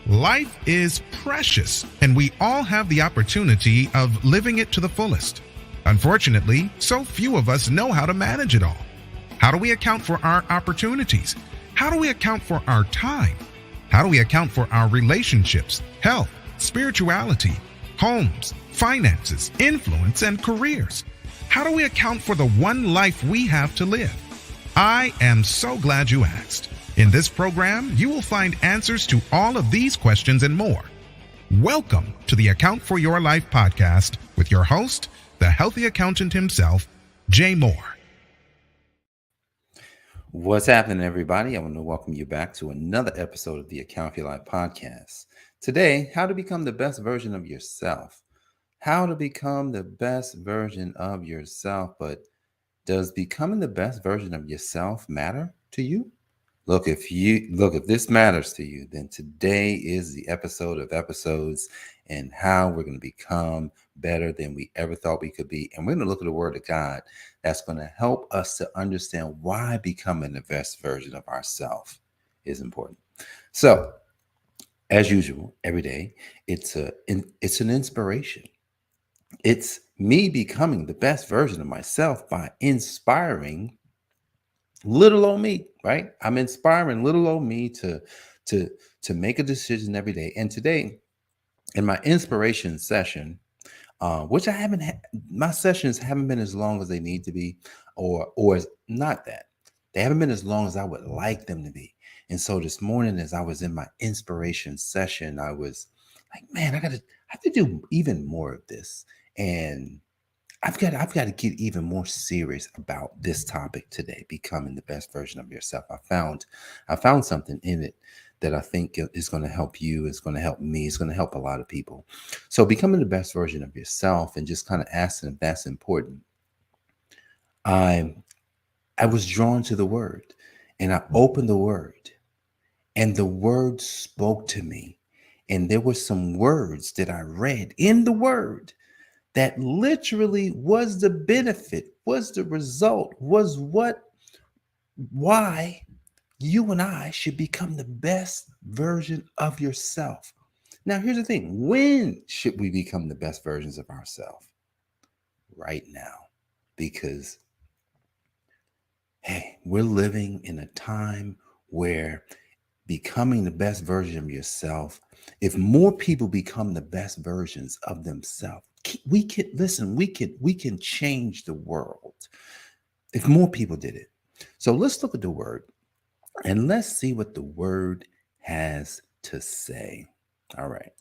Life is precious, and we all have the opportunity of living it to the fullest. Unfortunately, so few of us know how to manage it all. How do we account for our opportunities? How do we account for our time? How do we account for our relationships, health, spirituality, homes, finances, influence, and careers? How do we account for the one life we have to live? I am so glad you asked. In this program, you will find answers to all of these questions and more. Welcome to the Account for Your Life podcast with your host, the healthy accountant himself, Jay Moore. What's happening, everybody? I want to welcome you back to another episode of the Account for Your Life podcast. Today, how to become the best version of yourself. How to become the best version of yourself. But does becoming the best version of yourself matter to you? Look, if this matters to you, then today is the episode of episodes and how we're going to become better than we ever thought we could be. And we're going to look at the Word of God that's going to help us to understand why becoming the best version of ourselves is important. So, as usual, every day, it's an inspiration. It's me becoming the best version of myself by inspiring little old me, right? I'm inspiring little old me to make a decision every day. And today, in my inspiration session, which I haven't had, my sessions haven't been as long as they need to be, or not that they haven't been as long as I would like them to be. And so this morning, as I was in my inspiration session, I was like, man, I have to do even more of this, and I've got to get even more serious about this topic today, becoming the best version of yourself. I found something in it that I think is going to help you. It's going to help me. It's going to help a lot of people. So becoming the best version of yourself and just kind of asking if that's important. I was drawn to the Word, and I opened the Word, and the Word spoke to me. And there were some words that I read in the Word that literally was the benefit, was the result, was why you and I should become the best version of yourself. Now, here's the thing. When should we become the best versions of ourselves? Right now. Because, hey, we're living in a time where becoming the best version of yourself, if more people become the best versions of themselves, we can change the world if more people did it. So let's look at the Word and let's see what the Word has to say. All right.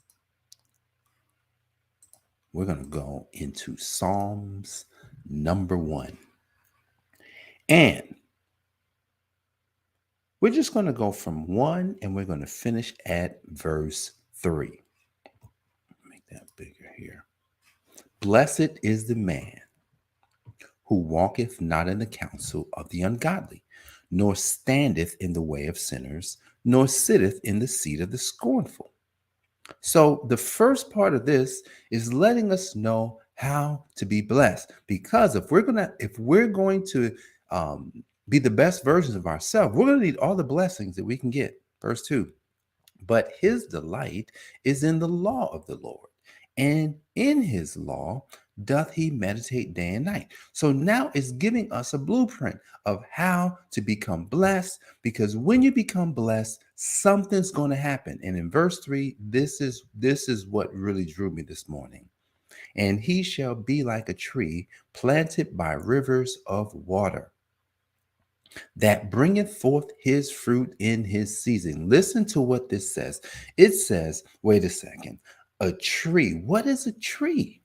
We're going to go into Psalms number 1. And we're just going to go from 1 and we're going to finish at verse 3. Make that bigger here. Blessed is the man who walketh not in the counsel of the ungodly, nor standeth in the way of sinners, nor sitteth in the seat of the scornful. So the first part of this is letting us know how to be blessed, because if we're going to be the best versions of ourselves, we're going to need all the blessings that we can get. Verse 2. But his delight is in the law of the Lord, and in his law doth he meditate day and night. So now it's giving us a blueprint of how to become blessed, because when you become blessed, something's going to happen. And in verse 3, this is what really drew me this morning. And he shall be like a tree planted by rivers of water, that bringeth forth his fruit in his season. Listen to what this says. It says, wait a second, a tree. What is a tree?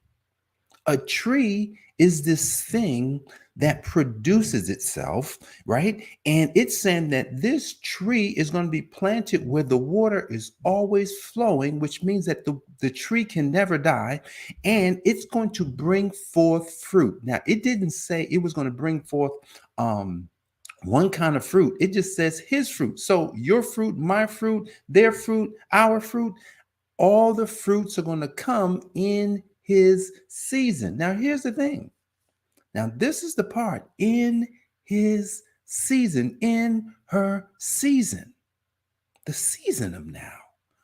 A tree is this thing that produces itself, right? And it's saying that this tree is going to be planted where the water is always flowing, which means that the tree can never die, and it's going to bring forth fruit. Now, it didn't say it was going to bring forth one kind of fruit. It just says his fruit. So your fruit, my fruit, their fruit, our fruit, all the fruits are going to come in his season. Now, here's the thing. Now, this is the part, in his season, in her season, the season of now.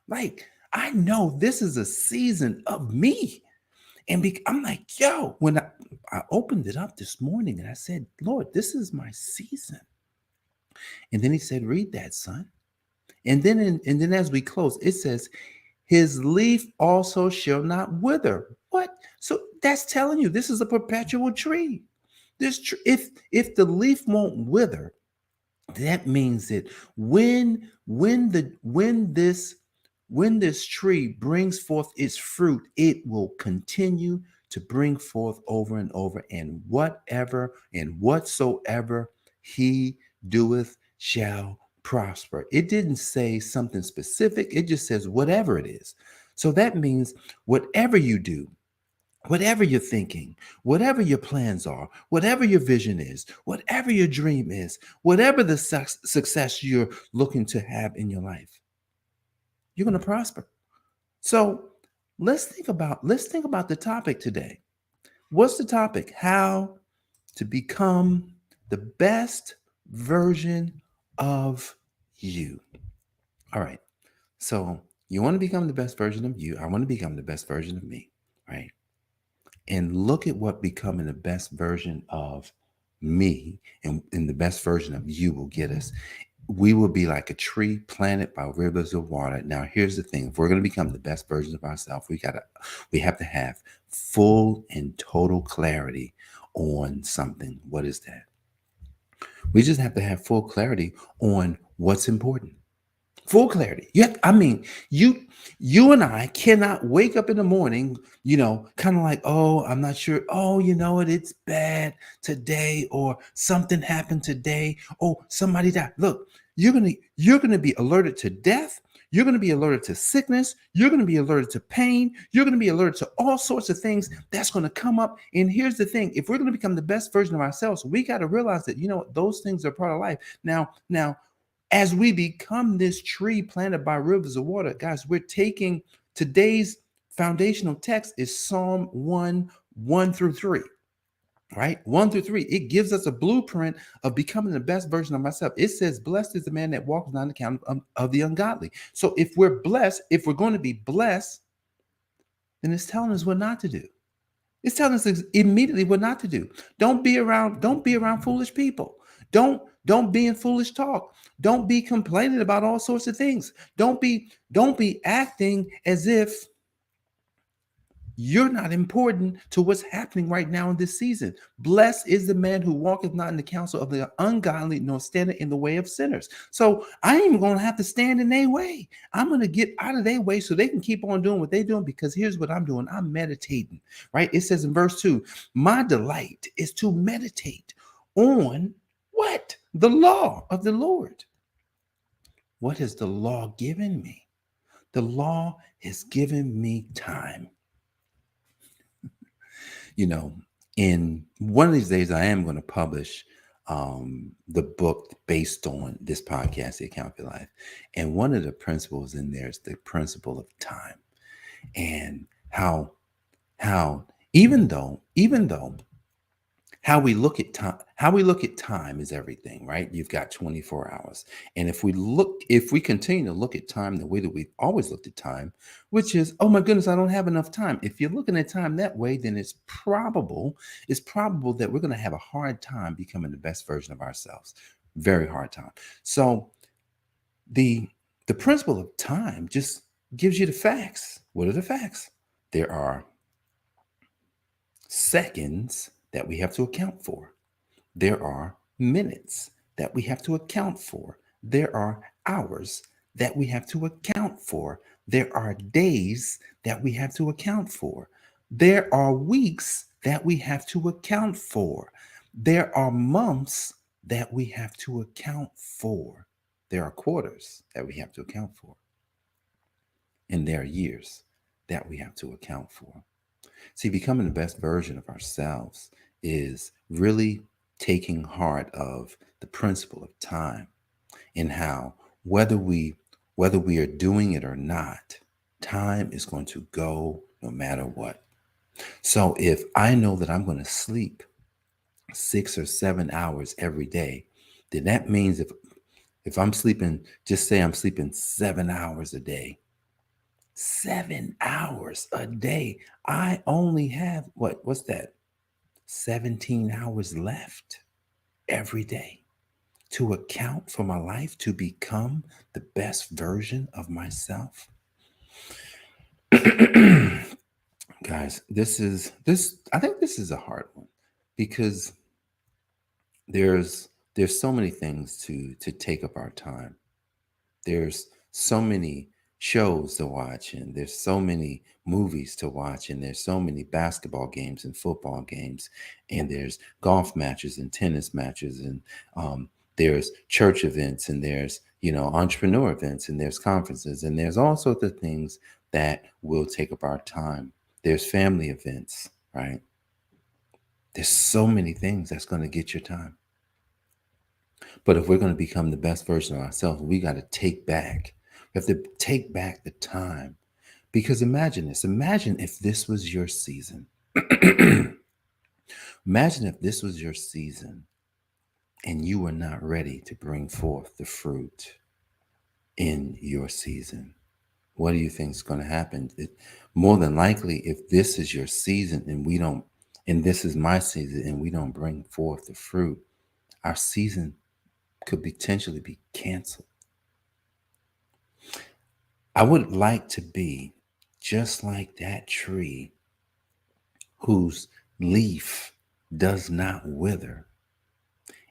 Like, I know this is a season of me. And I'm like, yo, when I opened it up this morning and I said, Lord, this is my season. And then he said, read that, son. And then as we close, it says, his leaf also shall not wither. What? So that's telling you this is a perpetual tree. If the leaf won't wither, that means that when this tree brings forth its fruit, it will continue to bring forth over and over, and whatever and whatsoever he doeth shall prosper. It didn't say something specific, it just says whatever it is. So that means whatever you do, whatever you're thinking, whatever your plans are, whatever your vision is, whatever your dream is, whatever the success you're looking to have in your life, you're going to prosper. So let's think about the topic today. What's the topic? How to become the best version of you. All right. So you want to become the best version of you. I want to become the best version of me, right? And look at what becoming the best version of me and the best version of you will get us. We will be like a tree planted by rivers of water. Now, here's the thing. If we're going to become the best version of ourselves, we have to have full and total clarity on something. What is that? We just have to have full clarity on what's important. Full clarity. Yeah, I mean, you and I cannot wake up in the morning, kind of like, oh, I'm not sure. Oh, you know what? It's bad today, or something happened today. Oh, somebody died. Look, you're gonna be alerted to death. You're gonna be alerted to sickness. You're gonna be alerted to pain. You're gonna be alerted to all sorts of things that's gonna come up. And here's the thing: if we're gonna become the best version of ourselves, we got to realize that those things are part of life. Now, as we become this tree planted by rivers of water, guys, we're taking today's foundational text is Psalm 1:1-3, right? 1-3. It gives us a blueprint of becoming the best version of myself. It says, blessed is the man that walks not in the counsel of the ungodly. So if we're blessed, if we're going to be blessed, then it's telling us what not to do. It's telling us immediately what not to do. Don't be around foolish people. Don't be in foolish talk. Don't be complaining about all sorts of things. Don't be acting as if you're not important to what's happening right now in this season. Blessed is the man who walketh not in the counsel of the ungodly, nor standeth in the way of sinners. So I ain't even going to have to stand in their way. I'm going to get out of their way so they can keep on doing what they're doing, because here's what I'm doing. I'm meditating, right? It says in verse 2, my delight is to meditate on what? The law of the Lord. What has the law given me? The law has given me time. In one of these days, I am going to publish the book based on this podcast, The Account for Life. And one of the principles in there is the principle of time, and how even though how we look at time is everything, right? You've got 24 hours. And if we continue to look at time the way that we've always looked at time, which is, oh my goodness, I don't have enough time. If you're looking at time that way, then it's probable that we're going to have a hard time becoming the best version of ourselves. Very hard time. So the principle of time just gives you the facts. What are the facts? There are seconds that we have to account for. There are minutes that we have to account for. There are hours that we have to account for. There are days that we have to account for. There are weeks that we have to account for. There are months that we have to account for. There are quarters that we have to account for. And there are years that we have to account for. See, becoming the best version of ourselves is really taking heart of the principle of time, and how whether we are doing it or not, time is going to go no matter what. So if I know that I'm going to sleep 6 or 7 hours every day, then that means if I'm sleeping, just say I'm sleeping 7 hours a day, 7 hours a day. I only have what's that? 17 hours left every day to account for my life, to become the best version of myself. Guys, this I think this is a hard one because there's so many things to take up our time. There's so many shows to watch, and there's so many movies to watch, and there's so many basketball games and football games, and there's golf matches and tennis matches, and there's church events, and there's entrepreneur events, and there's conferences, and there's all sorts of things that will take up our time. There's family events, right? There's so many things that's going to get your time. But if we're going to become the best version of ourselves, we got to take back. We have to take back the time. Because imagine this. Imagine if this was your season. Imagine if this was your season and you were not ready to bring forth the fruit in your season. What do you think is going to happen? More than likely, if this is your season and this is my season and we don't bring forth the fruit, our season could potentially be canceled. I would like to be just like that tree whose leaf does not wither,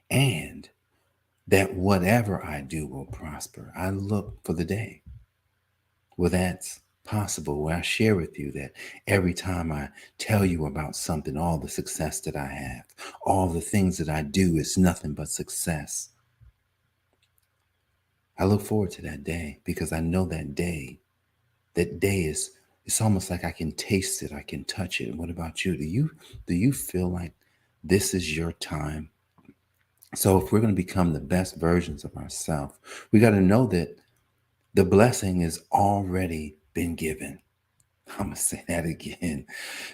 and that whatever I do will prosper. I look for the day where that's possible, where I share with you that every time I tell you about something, all the success that I have, all the things that I do is nothing but success. I look forward to that day because I know that day is, it's almost like I can taste it, I can touch it. And what about you? Do you feel like this is your time? So if we're going to become the best versions of ourselves, we got to know that the blessing has already been given. I'm going to say that again.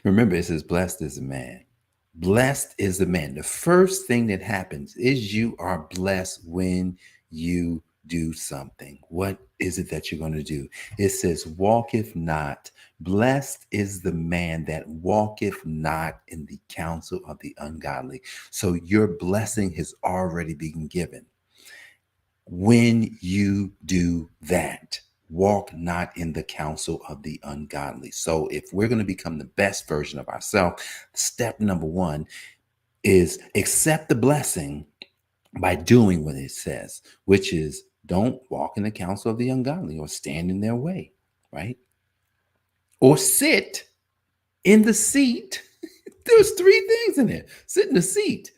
Remember, it says, blessed is the man. Blessed is the man. The first thing that happens is you are blessed when you do something. What is it that you're going to do? It says, walketh not. Blessed is the man that walketh not in the counsel of the ungodly. So your blessing has already been given. When you do that, walk not in the counsel of the ungodly. So if we're going to become the best version of ourselves, step number one is accept the blessing by doing what it says, which is don't walk in the counsel of the ungodly or stand in their way, right? Or sit in the seat. There's three things in there. Sit in the seat.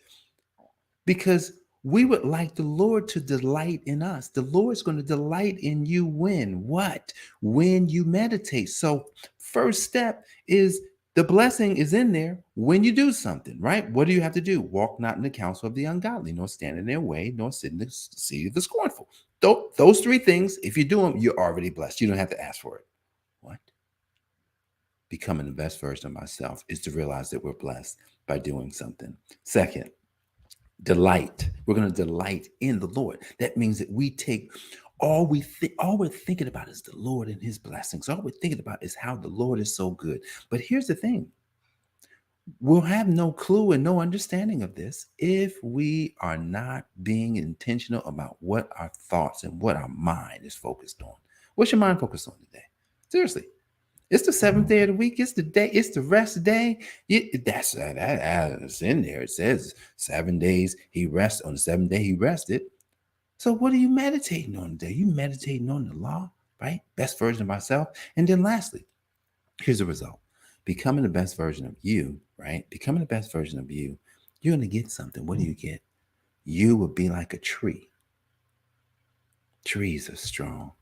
Because we would like the Lord to delight in us. The Lord's going to delight in you when? What? When you meditate. So first step is the blessing is in there when you do something, right? What do you have to do? Walk not in the counsel of the ungodly, nor stand in their way, nor sit in the seat of the scornful. Those three things, if you do them, you're already blessed. You don't have to ask for it. What? Becoming the best version of myself is to realize that we're blessed by doing something. Second, delight. We're going to delight in the Lord. That means that we take all we're thinking about is the Lord and his blessings. All we're thinking about is how the Lord is so good. But here's the thing. We'll have no clue and no understanding of this if we are not being intentional about what our thoughts and what our mind is focused on. What's your mind focused on today? Seriously. It's the seventh day of the week. It's the day. It's the rest day. That's in there. It says 7 days he rests. On the seventh day he rested. So what are you meditating on today? You meditating on the law, right? Best version of myself. And then lastly, here's the result. Becoming the best version of you, right? Becoming the best version of you, you're going to get something. What do you get? You will be like a tree. Trees are strong.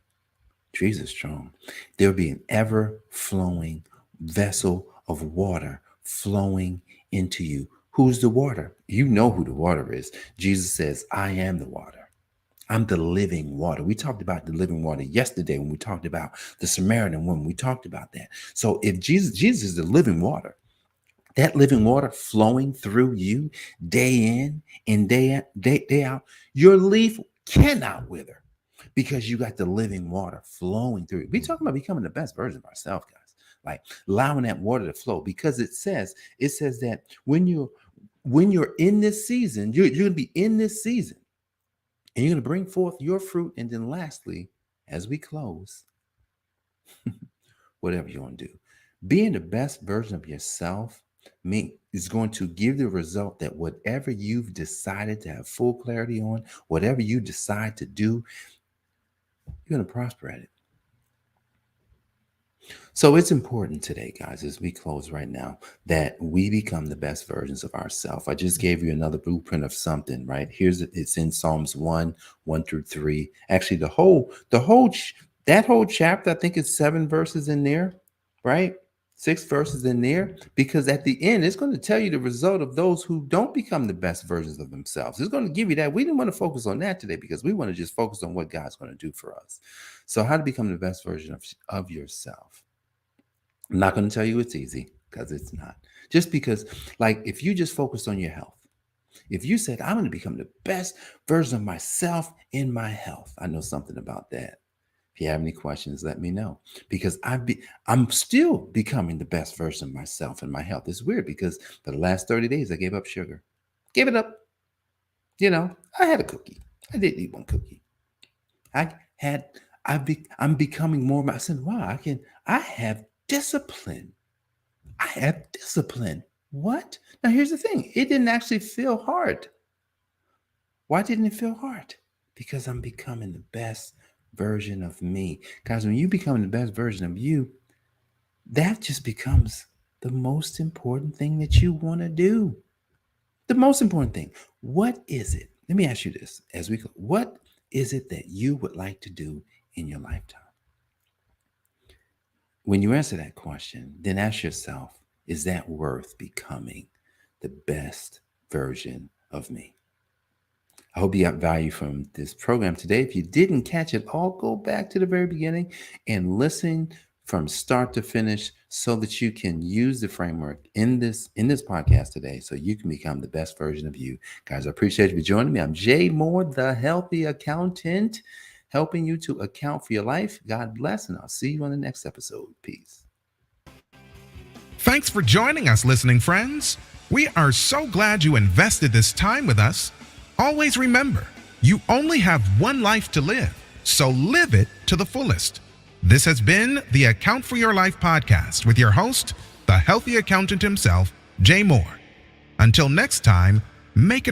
Trees are strong. There'll be an ever-flowing vessel of water flowing into you. Who's the water? You know who the water is. Jesus says, I am the water. I'm the living water. We talked about the living water yesterday when we talked about the Samaritan woman. We talked about that. So if Jesus is the living water, that living water flowing through you day in and day out, your leaf cannot wither. because you got the living water flowing through it. We're talking about becoming the best version of ourselves, guys. Like allowing that water to flow, because it says that when you're in this season, you're going to be in this season, and you're going to bring forth your fruit. And then lastly, as we close, whatever you want to do, being the best version of yourself is going to give the result that whatever you've decided to have full clarity on, whatever you decide to do, you're going to prosper at it. So it's important today, guys, as we close right now, that we become the best versions of ourselves. I just gave you another blueprint of something, right? It's in Psalms 1:1-3. Actually, that whole chapter, I think it's 7 verses in there, right? 6 verses in there, because at the end, it's going to tell you the result of those who don't become the best versions of themselves. It's going to give you that. We didn't want to focus on that today because we want to just focus on what God's going to do for us. So how to become the best version of yourself. I'm not going to tell you it's easy, because it's not. Just because, like, if you just focus on your health, if you said, I'm going to become the best version of myself in my health, I know something about that. If you have any questions, let me know, because I'm still becoming the best version of myself in my health. It's weird because for the last 30 days, I gave up sugar. Gave it up. I had a cookie. I did eat one cookie. I'm becoming more. I said, wow, I have discipline. I have discipline. What? Now, here's the thing. It didn't actually feel hard. Why didn't it feel hard? Because I'm becoming the best version of me. Guys, when you become the best version of you, that just becomes the most important thing that you want to do. The most important thing. What is it? Let me ask you this as we go. What is it that you would like to do in your lifetime? When you answer that question, then ask yourself, is that worth becoming the best version of me? I hope you got value from this program today. If you didn't catch it all, go back to the very beginning and listen from start to finish so that you can use the framework in this podcast today so you can become the best version of you. Guys, I appreciate you for joining me. I'm Jay Moore, the Healthy Accountant, helping you to account for your life. God bless, and I'll see you on the next episode. Peace. Thanks for joining us, listening friends. We are so glad you invested this time with us. Always remember, you only have one life to live, so live it to the fullest. This has been the Account for Your Life podcast with your host, the Healthy Accountant himself, Jay Moore. Until next time, make it